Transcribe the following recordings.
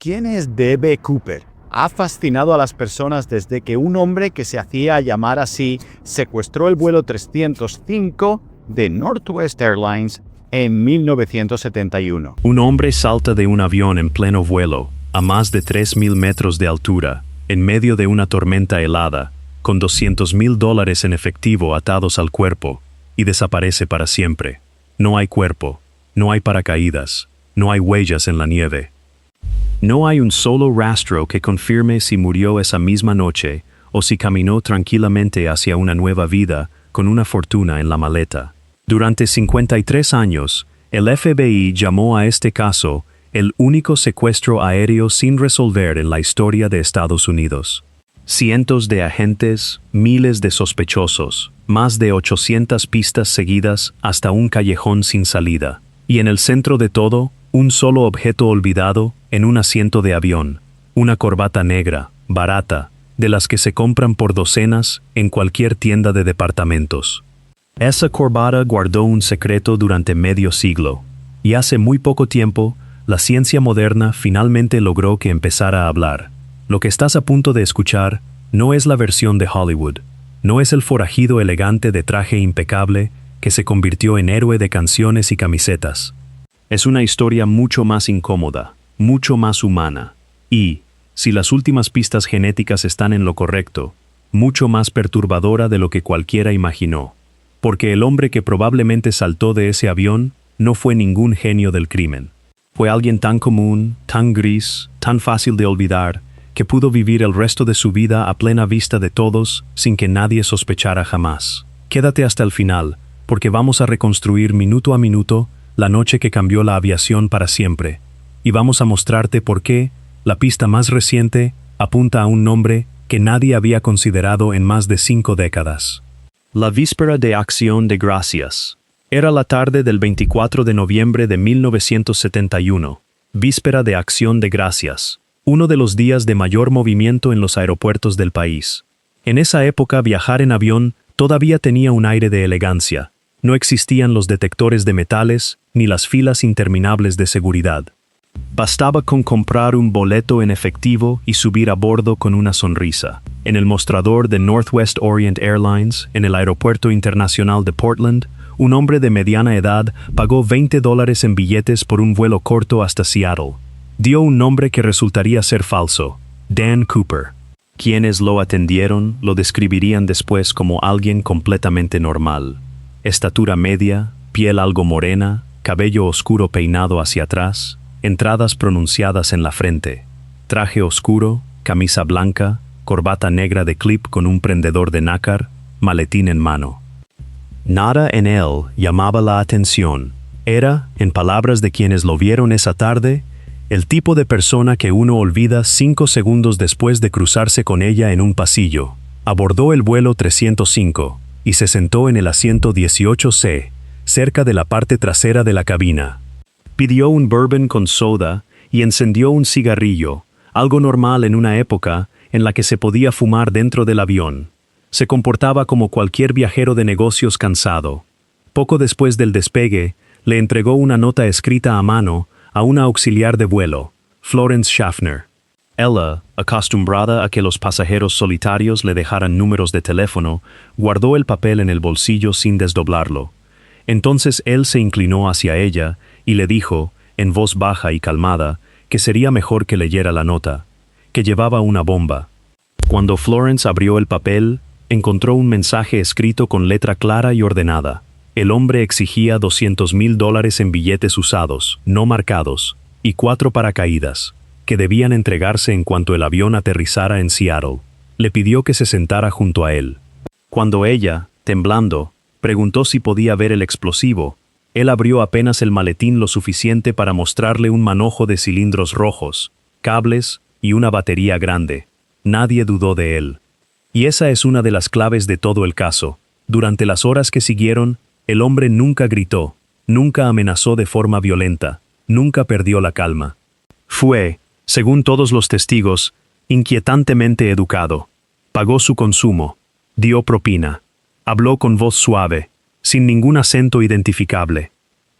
¿Quién es D.B. Cooper? Ha fascinado a las personas desde que un hombre que se hacía llamar así secuestró el vuelo 305 de Northwest Airlines en 1971. Un hombre salta de un avión en pleno vuelo, a más de 3.000 metros de altura, en medio de una tormenta helada, con $200,000 en efectivo atados al cuerpo, y desaparece para siempre. No hay cuerpo, no hay paracaídas, no hay huellas en la nieve. No hay un solo rastro que confirme si murió esa misma noche o si caminó tranquilamente hacia una nueva vida con una fortuna en la maleta. Durante 53 años, el FBI llamó a este caso el único secuestro aéreo sin resolver en la historia de Estados Unidos. Cientos de agentes, miles de sospechosos, más de 800 pistas seguidas hasta un callejón sin salida. Y en el centro de todo, un solo objeto olvidado en un asiento de avión, una corbata negra, barata, de las que se compran por docenas en cualquier tienda de departamentos. Esa corbata guardó un secreto durante medio siglo, y hace muy poco tiempo, la ciencia moderna finalmente logró que empezara a hablar. Lo que estás a punto de escuchar no es la versión de Hollywood, no es el forajido elegante de traje impecable que se convirtió en héroe de canciones y camisetas. Es una historia mucho más incómoda, mucho más humana, y, si las últimas pistas genéticas están en lo correcto, mucho más perturbadora de lo que cualquiera imaginó. Porque el hombre que probablemente saltó de ese avión no fue ningún genio del crimen. Fue alguien tan común, tan gris, tan fácil de olvidar, que pudo vivir el resto de su vida a plena vista de todos sin que nadie sospechara jamás. Quédate hasta el final, porque vamos a reconstruir minuto a minuto la noche que cambió la aviación para siempre, y vamos a mostrarte por qué la pista más reciente apunta a un nombre que nadie había considerado en más de 5 décadas. La víspera de Acción de Gracias. Era la tarde del 24 de noviembre de 1971, víspera de Acción de Gracias, uno de los días de mayor movimiento en los aeropuertos del país. En esa época viajar en avión todavía tenía un aire de elegancia. No existían los detectores de metales ni las filas interminables de seguridad. Bastaba con comprar un boleto en efectivo y subir a bordo con una sonrisa. En el mostrador de Northwest Orient Airlines, en el Aeropuerto Internacional de Portland, un hombre de mediana edad pagó $20 en billetes por un vuelo corto hasta Seattle. Dio un nombre que resultaría ser falso: Dan Cooper. Quienes lo atendieron lo describirían después como alguien completamente normal. Estatura media, piel algo morena, cabello oscuro peinado hacia atrás, entradas pronunciadas en la frente, traje oscuro, camisa blanca, corbata negra de clip con un prendedor de nácar, maletín en mano. Nada en él llamaba la atención. Era, en palabras de quienes lo vieron esa tarde, el tipo de persona que uno olvida 5 segundos después de cruzarse con ella en un pasillo. Abordó el vuelo 305 y se sentó en el asiento 18C, cerca de la parte trasera de la cabina. Pidió un bourbon con soda y encendió un cigarrillo, algo normal en una época en la que se podía fumar dentro del avión. Se comportaba como cualquier viajero de negocios cansado. Poco después del despegue, le entregó una nota escrita a mano a una auxiliar de vuelo, Florence Schaffner. Ella, acostumbrada a que los pasajeros solitarios le dejaran números de teléfono, guardó el papel en el bolsillo sin desdoblarlo. Entonces él se inclinó hacia ella y le dijo, en voz baja y calmada, que sería mejor que leyera la nota, que llevaba una bomba. Cuando Florence abrió el papel, encontró un mensaje escrito con letra clara y ordenada. El hombre exigía $200,000 en billetes usados, no marcados, y 4 paracaídas, que debían entregarse en cuanto el avión aterrizara en Seattle. Le pidió que se sentara junto a él. Cuando ella, temblando, preguntó si podía ver el explosivo, él abrió apenas el maletín lo suficiente para mostrarle un manojo de cilindros rojos, cables y una batería grande. Nadie dudó de él. Y esa es una de las claves de todo el caso. Durante las horas que siguieron, el hombre nunca gritó, nunca amenazó de forma violenta, nunca perdió la calma. Fue, según todos los testigos, inquietantemente educado. Pagó su consumo, dio propina, habló con voz suave, sin ningún acento identificable.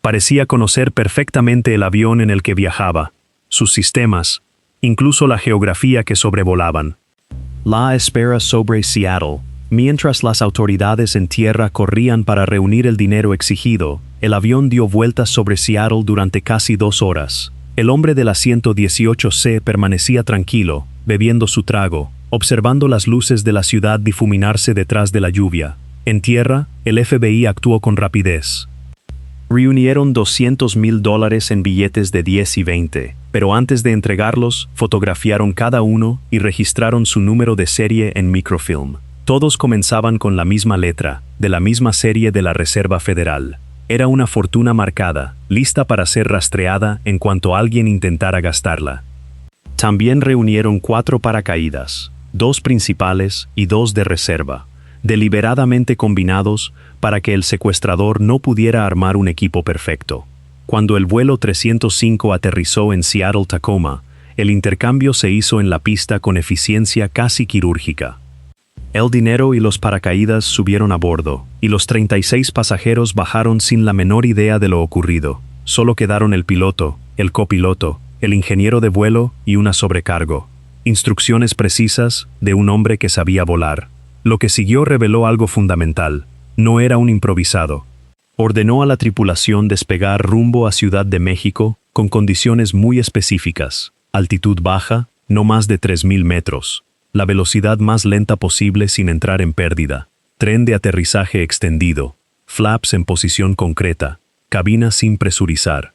Parecía conocer perfectamente el avión en el que viajaba, sus sistemas, incluso la geografía que sobrevolaban. La espera sobre Seattle. Mientras las autoridades en tierra corrían para reunir el dinero exigido, el avión dio vueltas sobre Seattle durante casi 2 horas. El hombre del asiento 18C permanecía tranquilo, bebiendo su trago, observando las luces de la ciudad difuminarse detrás de la lluvia. En tierra, el FBI actuó con rapidez. Reunieron $200,000 en billetes de 10 y 20, pero antes de entregarlos, fotografiaron cada uno y registraron su número de serie en microfilm. Todos comenzaban con la misma letra, de la misma serie de la Reserva Federal. Era una fortuna marcada, lista para ser rastreada en cuanto alguien intentara gastarla. También reunieron 4 paracaídas, 2 principales y 2 de reserva, deliberadamente combinados para que el secuestrador no pudiera armar un equipo perfecto. Cuando el vuelo 305 aterrizó en Seattle-Tacoma, el intercambio se hizo en la pista con eficiencia casi quirúrgica. El dinero y los paracaídas subieron a bordo, y los 36 pasajeros bajaron sin la menor idea de lo ocurrido. Solo quedaron el piloto, el copiloto, el ingeniero de vuelo y una sobrecargo. Instrucciones precisas de un hombre que sabía volar. Lo que siguió reveló algo fundamental. No era un improvisado. Ordenó a la tripulación despegar rumbo a Ciudad de México con condiciones muy específicas. Altitud baja, no más de 3,000 metros. La velocidad más lenta posible sin entrar en pérdida. Tren de aterrizaje extendido. Flaps en posición concreta. Cabina sin presurizar.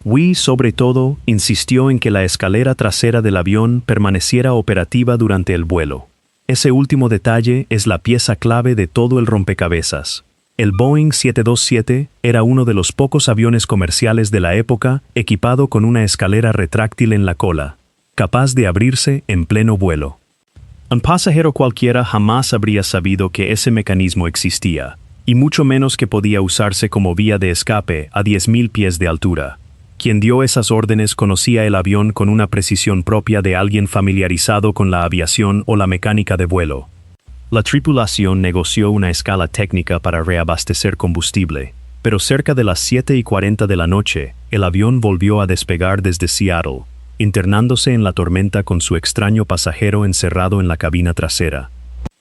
Wee, sobre todo, insistió en que la escalera trasera del avión permaneciera operativa durante el vuelo. Ese último detalle es la pieza clave de todo el rompecabezas. El Boeing 727 era uno de los pocos aviones comerciales de la época equipado con una escalera retráctil en la cola, capaz de abrirse en pleno vuelo. Un pasajero cualquiera jamás habría sabido que ese mecanismo existía, y mucho menos que podía usarse como vía de escape a 10,000 pies de altura. Quien dio esas órdenes conocía el avión con una precisión propia de alguien familiarizado con la aviación o la mecánica de vuelo. La tripulación negoció una escala técnica para reabastecer combustible, pero cerca de las 7:40 de la noche, el avión volvió a despegar desde Seattle, internándose en la tormenta con su extraño pasajero encerrado en la cabina trasera.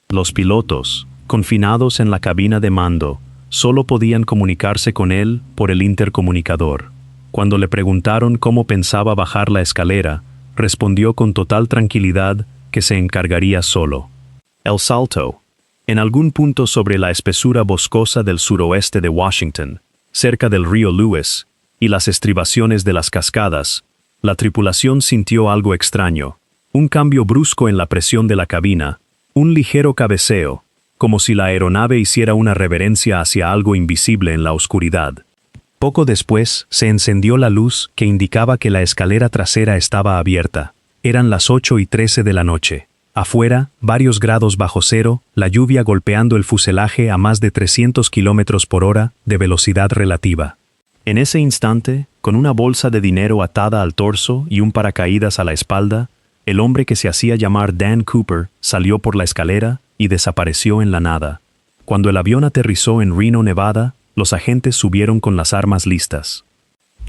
Los pilotos, confinados en la cabina de mando, solo podían comunicarse con él por el intercomunicador. Cuando le preguntaron cómo pensaba bajar la escalera, respondió con total tranquilidad que se encargaría solo. El salto. En algún punto sobre la espesura boscosa del suroeste de Washington, cerca del río Lewis, y las estribaciones de las cascadas, la tripulación sintió algo extraño, un cambio brusco en la presión de la cabina, un ligero cabeceo, como si la aeronave hiciera una reverencia hacia algo invisible en la oscuridad. Poco después, se encendió la luz que indicaba que la escalera trasera estaba abierta. Eran las 8:13 de la noche. Afuera, varios grados bajo cero, la lluvia golpeando el fuselaje a más de 300 kilómetros por hora de velocidad relativa. En ese instante, con una bolsa de dinero atada al torso y un paracaídas a la espalda, el hombre que se hacía llamar Dan Cooper salió por la escalera y desapareció en la nada. Cuando el avión aterrizó en Reno, Nevada, los agentes subieron con las armas listas.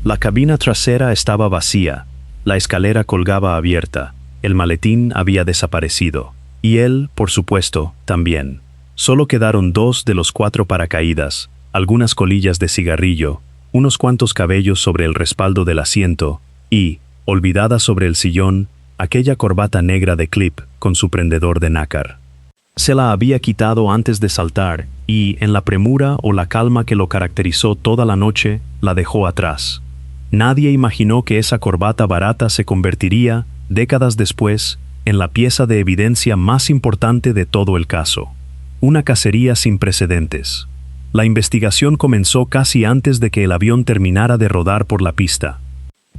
La cabina trasera estaba vacía, la escalera colgaba abierta, el maletín había desaparecido, y él, por supuesto, también. Solo quedaron 2 de los 4 paracaídas, algunas colillas de cigarrillo, unos cuantos cabellos sobre el respaldo del asiento, y, olvidada sobre el sillón, aquella corbata negra de clip con su prendedor de nácar. Se la había quitado antes de saltar, y, en la premura o la calma que lo caracterizó toda la noche, la dejó atrás. Nadie imaginó que esa corbata barata se convertiría, décadas después, en la pieza de evidencia más importante de todo el caso. Una cacería sin precedentes. La investigación comenzó casi antes de que el avión terminara de rodar por la pista.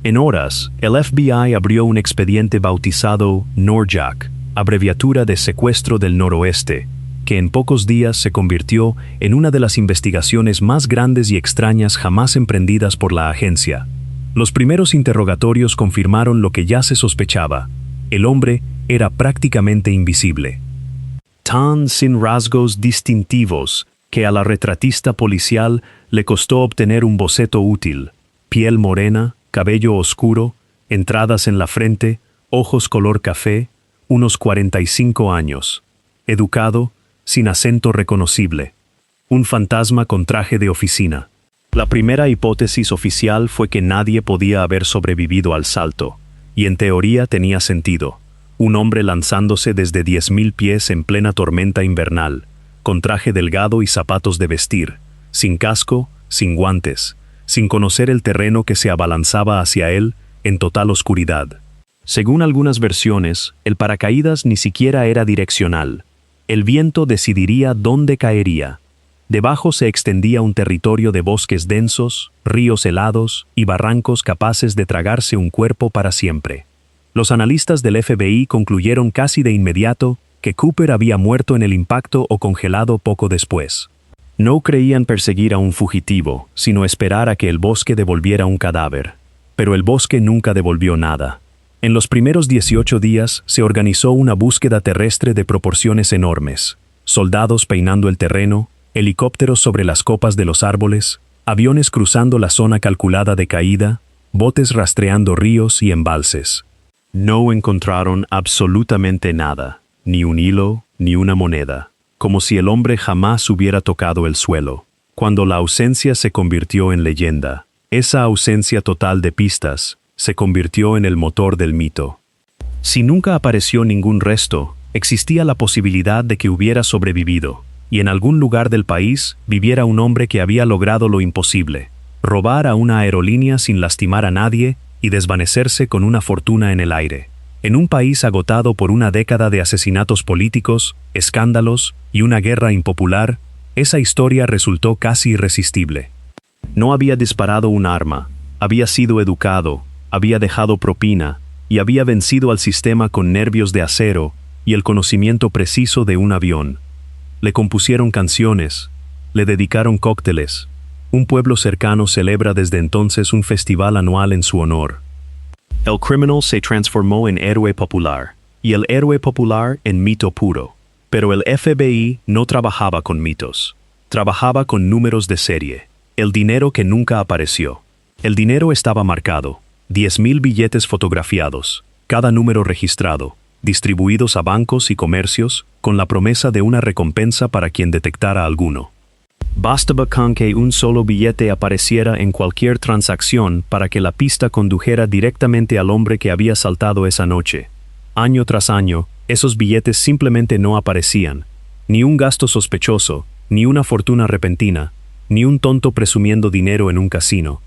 En horas, el FBI abrió un expediente bautizado NORJAC, abreviatura de Secuestro del Noroeste, que en pocos días se convirtió en una de las investigaciones más grandes y extrañas jamás emprendidas por la agencia. Los primeros interrogatorios confirmaron lo que ya se sospechaba. El hombre era prácticamente invisible. Tan sin rasgos distintivos que a la retratista policial le costó obtener un boceto útil. Piel morena, cabello oscuro, entradas en la frente, ojos color café, unos 45 años. Educado, sin acento reconocible. Un fantasma con traje de oficina. La primera hipótesis oficial fue que nadie podía haber sobrevivido al salto, y en teoría tenía sentido. Un hombre lanzándose desde 10.000 pies en plena tormenta invernal, con traje delgado y zapatos de vestir, sin casco, sin guantes, sin conocer el terreno que se abalanzaba hacia él en total oscuridad. Según algunas versiones, el paracaídas ni siquiera era direccional. El viento decidiría dónde caería. Debajo se extendía un territorio de bosques densos, ríos helados y barrancos capaces de tragarse un cuerpo para siempre. Los analistas del FBI concluyeron casi de inmediato que Cooper había muerto en el impacto o congelado poco después. No creían perseguir a un fugitivo, sino esperar a que el bosque devolviera un cadáver. Pero el bosque nunca devolvió nada. En los primeros 18 días se organizó una búsqueda terrestre de proporciones enormes. Soldados peinando el terreno, helicópteros sobre las copas de los árboles, aviones cruzando la zona calculada de caída, botes rastreando ríos y embalses. No encontraron absolutamente nada, ni un hilo, ni una moneda, como si el hombre jamás hubiera tocado el suelo. Cuando la ausencia se convirtió en leyenda, esa ausencia total de pistas se convirtió en el motor del mito. Si nunca apareció ningún resto, existía la posibilidad de que hubiera sobrevivido, y en algún lugar del país viviera un hombre que había logrado lo imposible: robar a una aerolínea sin lastimar a nadie y desvanecerse con una fortuna en el aire. En un país agotado por una década de asesinatos políticos, escándalos y una guerra impopular, esa historia resultó casi irresistible. No había disparado un arma, había sido educado, había dejado propina y había vencido al sistema con nervios de acero y el conocimiento preciso de un avión. Le compusieron canciones, le dedicaron cócteles. Un pueblo cercano celebra desde entonces un festival anual en su honor. El criminal se transformó en héroe popular, y el héroe popular en mito puro. Pero el FBI no trabajaba con mitos. Trabajaba con números de serie. El dinero que nunca apareció. El dinero estaba marcado. 10.000 billetes fotografiados, cada número registrado, distribuidos a bancos y comercios, con la promesa de una recompensa para quien detectara alguno. Bastaba con que un solo billete apareciera en cualquier transacción para que la pista condujera directamente al hombre que había saltado esa noche. Año tras año, esos billetes simplemente no aparecían. Ni un gasto sospechoso, ni una fortuna repentina, ni un tonto presumiendo dinero en un casino.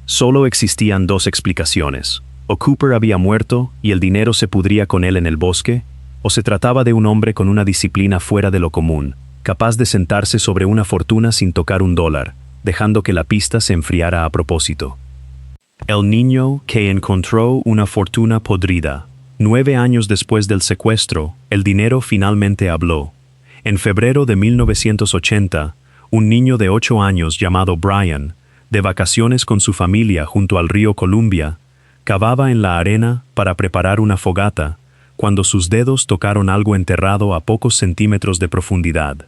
Solo existían dos explicaciones. O Cooper había muerto y el dinero se pudría con él en el bosque, o se trataba de un hombre con una disciplina fuera de lo común, capaz de sentarse sobre una fortuna sin tocar un dólar, dejando que la pista se enfriara a propósito. El niño que encontró una fortuna podrida. 9 años después del secuestro, el dinero finalmente habló. En febrero de 1980, un niño de 8 años llamado Brian, de vacaciones con su familia junto al río Columbia, cavaba en la arena para preparar una fogata, cuando sus dedos tocaron algo enterrado a pocos centímetros de profundidad.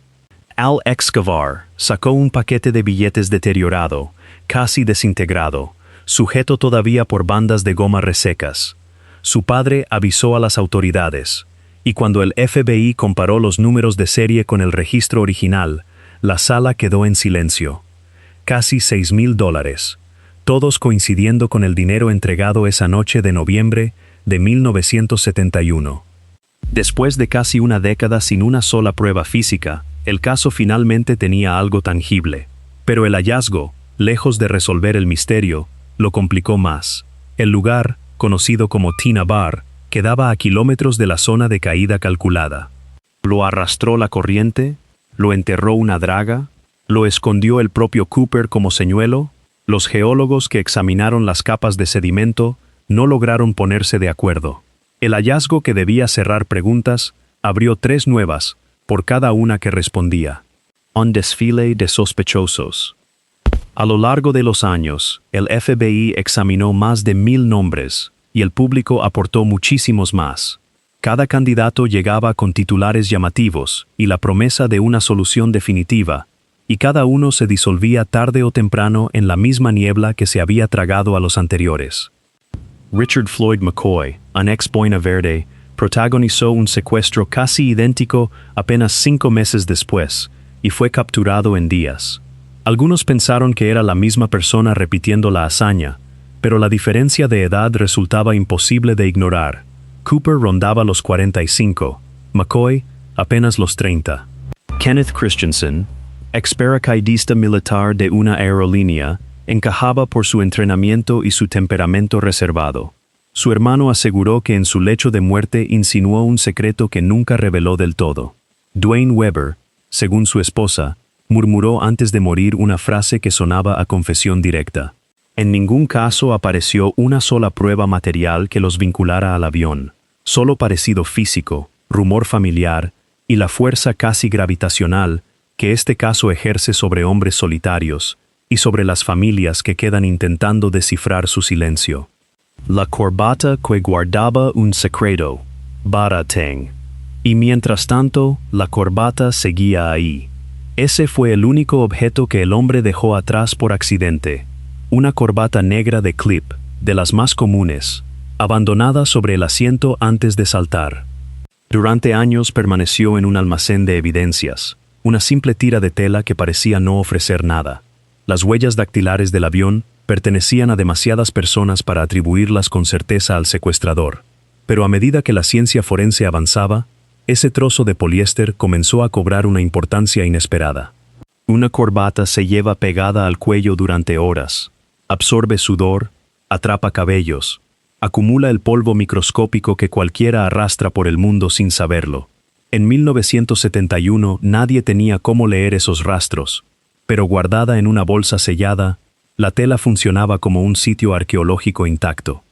Al excavar, sacó un paquete de billetes deteriorado, casi desintegrado, sujeto todavía por bandas de goma resecas. Su padre avisó a las autoridades, y cuando el FBI comparó los números de serie con el registro original, la sala quedó en silencio. Casi $6.000, todos coincidiendo con el dinero entregado esa noche de noviembre de 1971. Después de casi una década sin una sola prueba física, el caso finalmente tenía algo tangible. Pero el hallazgo, lejos de resolver el misterio, lo complicó más. El lugar, conocido como Tina Bar, quedaba a kilómetros de la zona de caída calculada. ¿Lo arrastró la corriente? ¿Lo enterró una draga? ¿Lo escondió el propio Cooper como señuelo? Los geólogos que examinaron las capas de sedimento no lograron ponerse de acuerdo. El hallazgo, que debía cerrar preguntas, abrió 3 nuevas, por cada una que respondía. Un desfile de sospechosos. A lo largo de los años, el FBI examinó más de 1.000 nombres, y el público aportó muchísimos más. Cada candidato llegaba con titulares llamativos y la promesa de una solución definitiva, y cada uno se disolvía tarde o temprano en la misma niebla que se había tragado a los anteriores. Richard Floyd McCoy, un ex Boina Verde, protagonizó un secuestro casi idéntico apenas 5 meses después, y fue capturado en días. Algunos pensaron que era la misma persona repitiendo la hazaña, pero la diferencia de edad resultaba imposible de ignorar. Cooper rondaba los 45, McCoy apenas los 30. Kenneth Christensen, ex paracaidista militar de una aerolínea, encajaba por su entrenamiento y su temperamento reservado. Su hermano aseguró que en su lecho de muerte insinuó un secreto que nunca reveló del todo. Dwayne Weber, según su esposa, murmuró antes de morir una frase que sonaba a confesión directa. En ningún caso apareció una sola prueba material que los vinculara al avión, solo parecido físico, rumor familiar y la fuerza casi gravitacional que este caso ejerce sobre hombres solitarios y sobre las familias que quedan intentando descifrar su silencio. La corbata que guardaba un secreto, Barateng. Y mientras tanto, la corbata seguía ahí. Ese fue el único objeto que el hombre dejó atrás por accidente. Una corbata negra de clip, de las más comunes, abandonada sobre el asiento antes de saltar. Durante años permaneció en un almacén de evidencias, una simple tira de tela que parecía no ofrecer nada. Las huellas dactilares del avión pertenecían a demasiadas personas para atribuirlas con certeza al secuestrador. Pero a medida que la ciencia forense avanzaba, ese trozo de poliéster comenzó a cobrar una importancia inesperada. Una corbata se lleva pegada al cuello durante horas, absorbe sudor, atrapa cabellos, acumula el polvo microscópico que cualquiera arrastra por el mundo sin saberlo. En 1971 nadie tenía cómo leer esos rastros, pero guardada en una bolsa sellada, la tela funcionaba como un sitio arqueológico intacto.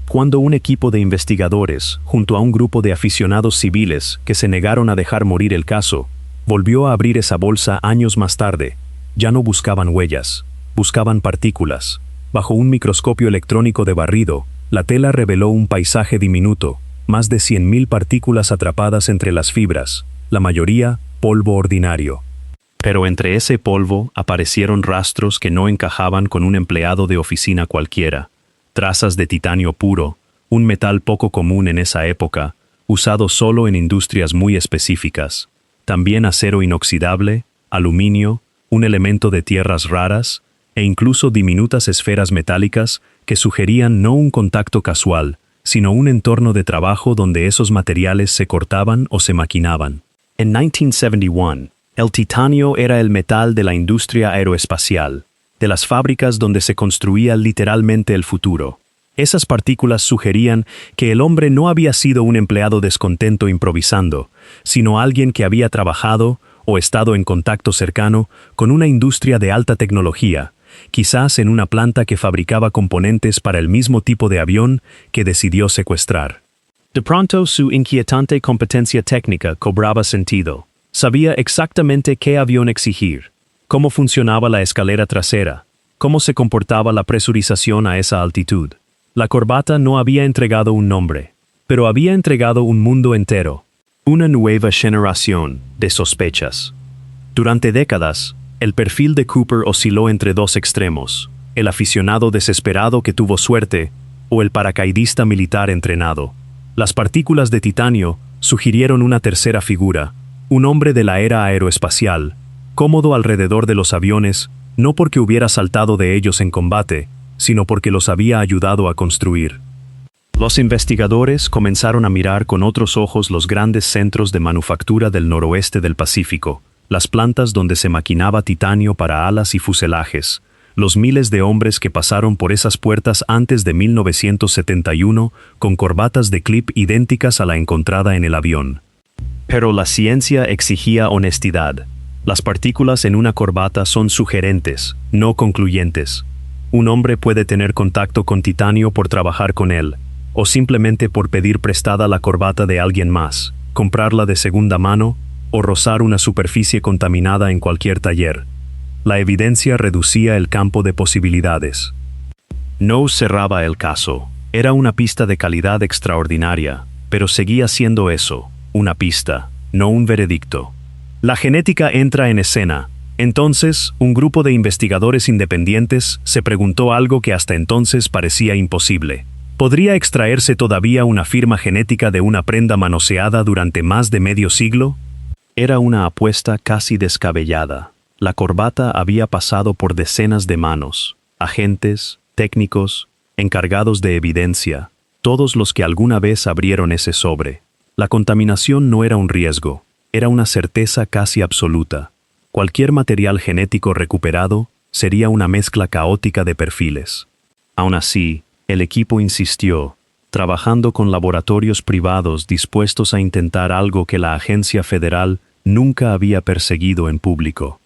Cuando un equipo de investigadores, junto a un grupo de aficionados civiles que se negaron a dejar morir el caso, volvió a abrir esa bolsa años más tarde, ya no buscaban huellas, buscaban partículas. Bajo un microscopio electrónico de barrido, la tela reveló un paisaje diminuto, más de 100.000 partículas atrapadas entre las fibras, la mayoría polvo ordinario. Pero entre ese polvo aparecieron rastros que no encajaban con un empleado de oficina cualquiera. Trazas de titanio puro, un metal poco común en esa época, usado solo en industrias muy específicas. También acero inoxidable, aluminio, un elemento de tierras raras, e incluso diminutas esferas metálicas que sugerían no un contacto casual, sino un entorno de trabajo donde esos materiales se cortaban o se maquinaban. En 1971, el titanio era el metal de la industria aeroespacial, de las fábricas donde se construía literalmente el futuro. Esas partículas sugerían que el hombre no había sido un empleado descontento improvisando, sino alguien que había trabajado o estado en contacto cercano con una industria de alta tecnología, quizás en una planta que fabricaba componentes para el mismo tipo de avión que decidió secuestrar. De pronto su inquietante competencia técnica cobraba sentido. Sabía exactamente qué avión exigir, cómo funcionaba la escalera trasera, cómo se comportaba la presurización a esa altitud. La corbata no había entregado un nombre, pero había entregado un mundo entero, una nueva generación de sospechas. Durante décadas, el perfil de Cooper osciló entre dos extremos, el aficionado desesperado que tuvo suerte o el paracaidista militar entrenado. Las partículas de titanio sugirieron una tercera figura, un hombre de la era aeroespacial, cómodo alrededor de los aviones, no porque hubiera saltado de ellos en combate, sino porque los había ayudado a construir. Los investigadores comenzaron a mirar con otros ojos los grandes centros de manufactura del noroeste del Pacífico, las plantas donde se maquinaba titanio para alas y fuselajes, los miles de hombres que pasaron por esas puertas antes de 1971 con corbatas de clip idénticas a la encontrada en el avión. Pero la ciencia exigía honestidad. Las partículas en una corbata son sugerentes, no concluyentes. Un hombre puede tener contacto con titanio por trabajar con él, o simplemente por pedir prestada la corbata de alguien más, comprarla de segunda mano, o rozar una superficie contaminada en cualquier taller. La evidencia reducía el campo de posibilidades. No cerraba el caso. Era una pista de calidad extraordinaria, pero seguía siendo eso, una pista, no un veredicto. La genética entra en escena. Entonces, un grupo de investigadores independientes se preguntó algo que hasta entonces parecía imposible. ¿Podría extraerse todavía una firma genética de una prenda manoseada durante más de medio siglo? Era una apuesta casi descabellada. La corbata había pasado por decenas de manos, agentes, técnicos, encargados de evidencia, todos los que alguna vez abrieron ese sobre. La contaminación no era un riesgo, era una certeza casi absoluta. Cualquier material genético recuperado sería una mezcla caótica de perfiles. Aún así, el equipo insistió, trabajando con laboratorios privados dispuestos a intentar algo que la agencia federal nunca había perseguido en público.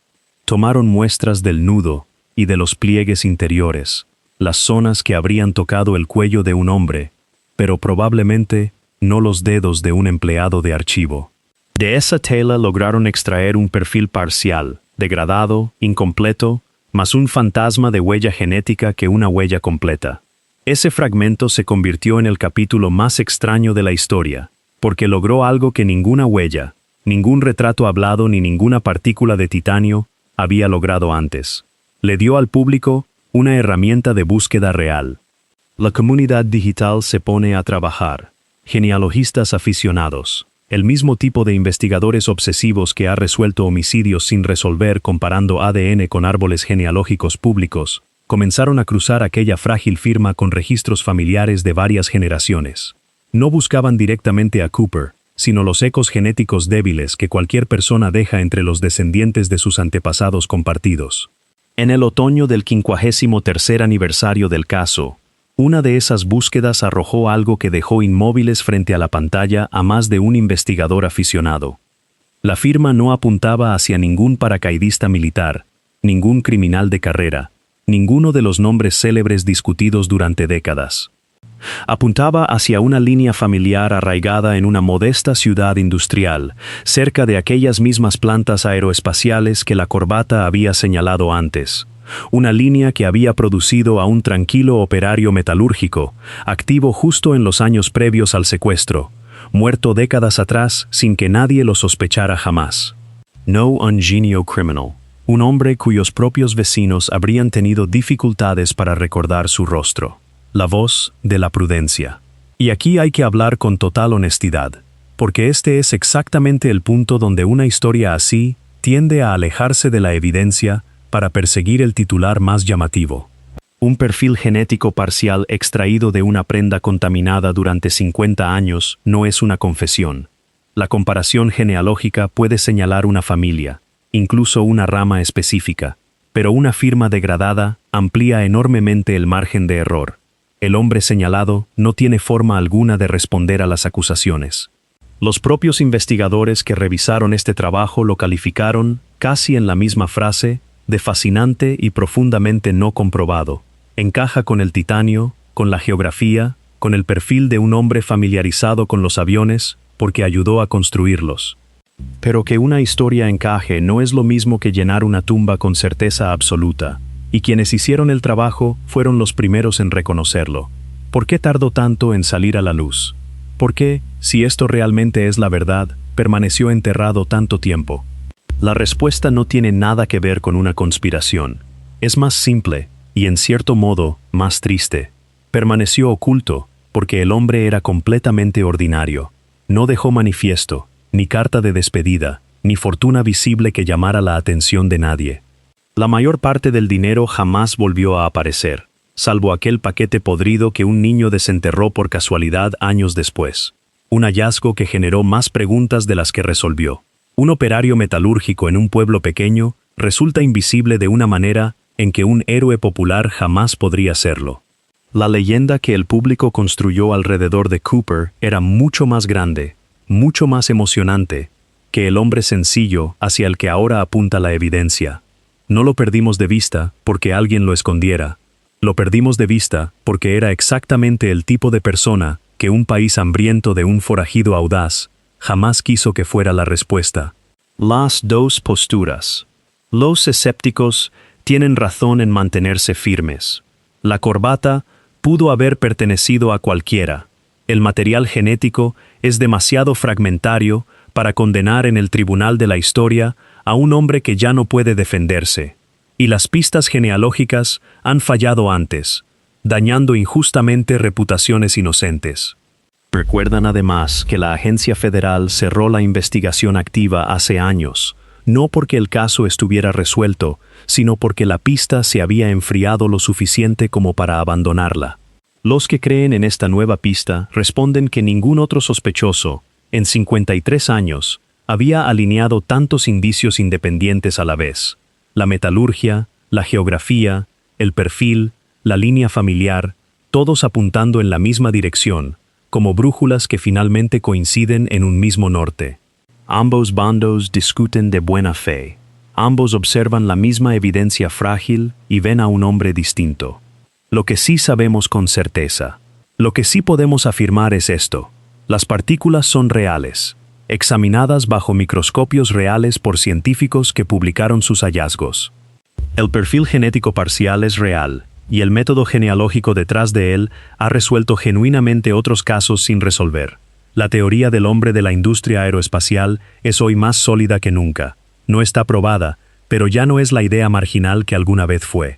Tomaron muestras del nudo y de los pliegues interiores, las zonas que habrían tocado el cuello de un hombre, pero probablemente no los dedos de un empleado de archivo. De esa tela lograron extraer un perfil parcial, degradado, incompleto, más un fantasma de huella genética que una huella completa. Ese fragmento se convirtió en el capítulo más extraño de la historia, porque logró algo que ninguna huella, ningún retrato hablado ni ninguna partícula de titanio había logrado antes. Le dio al público una herramienta de búsqueda real. La comunidad digital se pone a trabajar. Genealogistas aficionados, el mismo tipo de investigadores obsesivos que ha resuelto homicidios sin resolver comparando ADN con árboles genealógicos públicos, comenzaron a cruzar aquella frágil firma con registros familiares de varias generaciones. No buscaban directamente a Cooper, sino los ecos genéticos débiles que cualquier persona deja entre los descendientes de sus antepasados compartidos. En el otoño del 53º aniversario del caso, una de esas búsquedas arrojó algo que dejó inmóviles frente a la pantalla a más de un investigador aficionado. La firma no apuntaba hacia ningún paracaidista militar, ningún criminal de carrera, ninguno de los nombres célebres discutidos durante décadas. Apuntaba hacia una línea familiar arraigada en una modesta ciudad industrial, cerca de aquellas mismas plantas aeroespaciales que la corbata había señalado antes. Una línea que había producido a un tranquilo operario metalúrgico, activo justo en los años previos al secuestro, muerto décadas atrás sin que nadie lo sospechara jamás. No un genio criminal. Un hombre cuyos propios vecinos habrían tenido dificultades para recordar su rostro. La voz de la prudencia. Y aquí hay que hablar con total honestidad, porque este es exactamente el punto donde una historia así tiende a alejarse de la evidencia para perseguir el titular más llamativo. Un perfil genético parcial extraído de una prenda contaminada durante 50 años no es una confesión. La comparación genealógica puede señalar una familia, incluso una rama específica, pero una firma degradada amplía enormemente el margen de error. El hombre señalado no tiene forma alguna de responder a las acusaciones. Los propios investigadores que revisaron este trabajo lo calificaron, casi en la misma frase, de fascinante y profundamente no comprobado. Encaja con el titanio, con la geografía, con el perfil de un hombre familiarizado con los aviones, porque ayudó a construirlos. Pero que una historia encaje no es lo mismo que llenar una tumba con certeza absoluta, y quienes hicieron el trabajo fueron los primeros en reconocerlo. ¿Por qué tardó tanto en salir a la luz? ¿Por qué, si esto realmente es la verdad, permaneció enterrado tanto tiempo? La respuesta no tiene nada que ver con una conspiración. Es más simple, y en cierto modo, más triste. Permaneció oculto, porque el hombre era completamente ordinario. No dejó manifiesto, ni carta de despedida, ni fortuna visible que llamara la atención de nadie. La mayor parte del dinero jamás volvió a aparecer, salvo aquel paquete podrido que un niño desenterró por casualidad años después. Un hallazgo que generó más preguntas de las que resolvió. Un operario metalúrgico en un pueblo pequeño resulta invisible de una manera en que un héroe popular jamás podría serlo. La leyenda que el público construyó alrededor de Cooper era mucho más grande, mucho más emocionante, que el hombre sencillo hacia el que ahora apunta la evidencia. No lo perdimos de vista porque alguien lo escondiera. Lo perdimos de vista porque era exactamente el tipo de persona que un país hambriento de un forajido audaz jamás quiso que fuera la respuesta. Las dos posturas. Los escépticos tienen razón en mantenerse firmes. La corbata pudo haber pertenecido a cualquiera. El material genético es demasiado fragmentario para condenar en el tribunal de la historia a un hombre que ya no puede defenderse. Y las pistas genealógicas han fallado antes. dañando injustamente reputaciones inocentes. Recuerdan además que la agencia federal cerró la investigación activa hace años, no porque el caso estuviera resuelto, sino porque la pista se había enfriado lo suficiente como para abandonarla. Los que creen en esta nueva pista responden que ningún otro sospechoso, en 53 años, había alineado tantos indicios independientes a la vez: la metalurgia, la geografía, el perfil, la línea familiar, todos apuntando en la misma dirección, como brújulas que finalmente coinciden en un mismo norte. Ambos bandos discuten de buena fe. Ambos observan la misma evidencia frágil y ven a un hombre distinto. Lo que sí sabemos con certeza, lo que sí podemos afirmar es esto: las partículas son reales, examinadas bajo microscopios reales por científicos que publicaron sus hallazgos. El perfil genético parcial es real, y el método genealógico detrás de él ha resuelto genuinamente otros casos sin resolver. La teoría del hombre de la industria aeroespacial es hoy más sólida que nunca. No está probada, pero ya no es la idea marginal que alguna vez fue.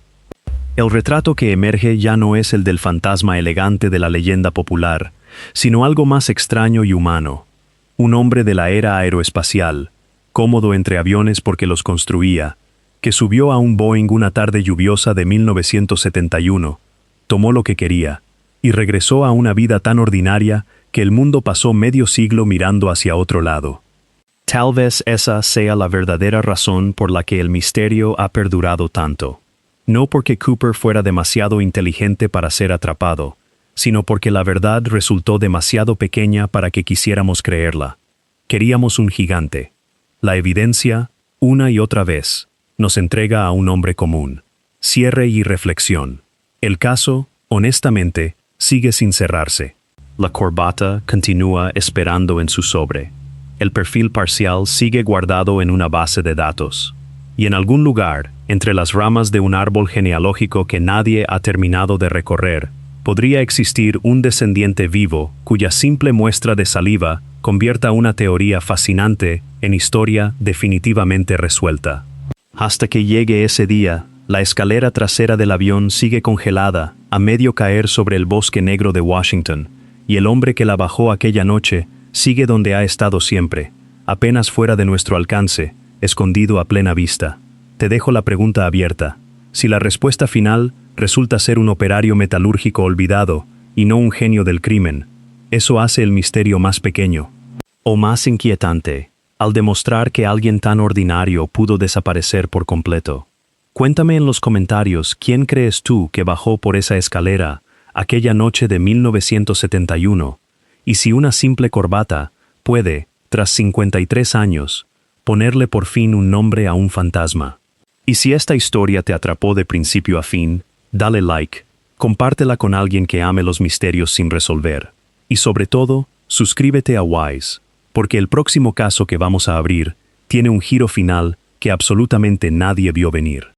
El retrato que emerge ya no es el del fantasma elegante de la leyenda popular, sino algo más extraño y humano. Un hombre de la era aeroespacial, cómodo entre aviones porque los construía, que subió a un Boeing una tarde lluviosa de 1971, tomó lo que quería, y regresó a una vida tan ordinaria que el mundo pasó medio siglo mirando hacia otro lado. Tal vez esa sea la verdadera razón por la que el misterio ha perdurado tanto. No porque Cooper fuera demasiado inteligente para ser atrapado, sino porque la verdad resultó demasiado pequeña para que quisiéramos creerla. Queríamos un gigante. La evidencia, una y otra vez, nos entrega a un hombre común. Cierre y reflexión. El caso, honestamente, sigue sin cerrarse. La corbata continúa esperando en su sobre. El perfil parcial sigue guardado en una base de datos. Y en algún lugar, entre las ramas de un árbol genealógico que nadie ha terminado de recorrer, podría existir un descendiente vivo cuya simple muestra de saliva convierta una teoría fascinante en historia definitivamente resuelta. Hasta que llegue ese día, la escalera trasera del avión sigue congelada, a medio caer sobre el bosque negro de Washington, y el hombre que la bajó aquella noche sigue donde ha estado siempre, apenas fuera de nuestro alcance, escondido a plena vista. Te dejo la pregunta abierta. Si la respuesta final resulta ser un operario metalúrgico olvidado y no un genio del crimen, eso hace el misterio más pequeño o más inquietante, al demostrar que alguien tan ordinario pudo desaparecer por completo. Cuéntame en los comentarios quién crees tú que bajó por esa escalera aquella noche de 1971, y si una simple corbata puede, tras 53 años, ponerle por fin un nombre a un fantasma. Y si esta historia te atrapó de principio a fin, dale like, compártela con alguien que ame los misterios sin resolver. Y sobre todo, suscríbete a Wise, porque el próximo caso que vamos a abrir tiene un giro final que absolutamente nadie vio venir.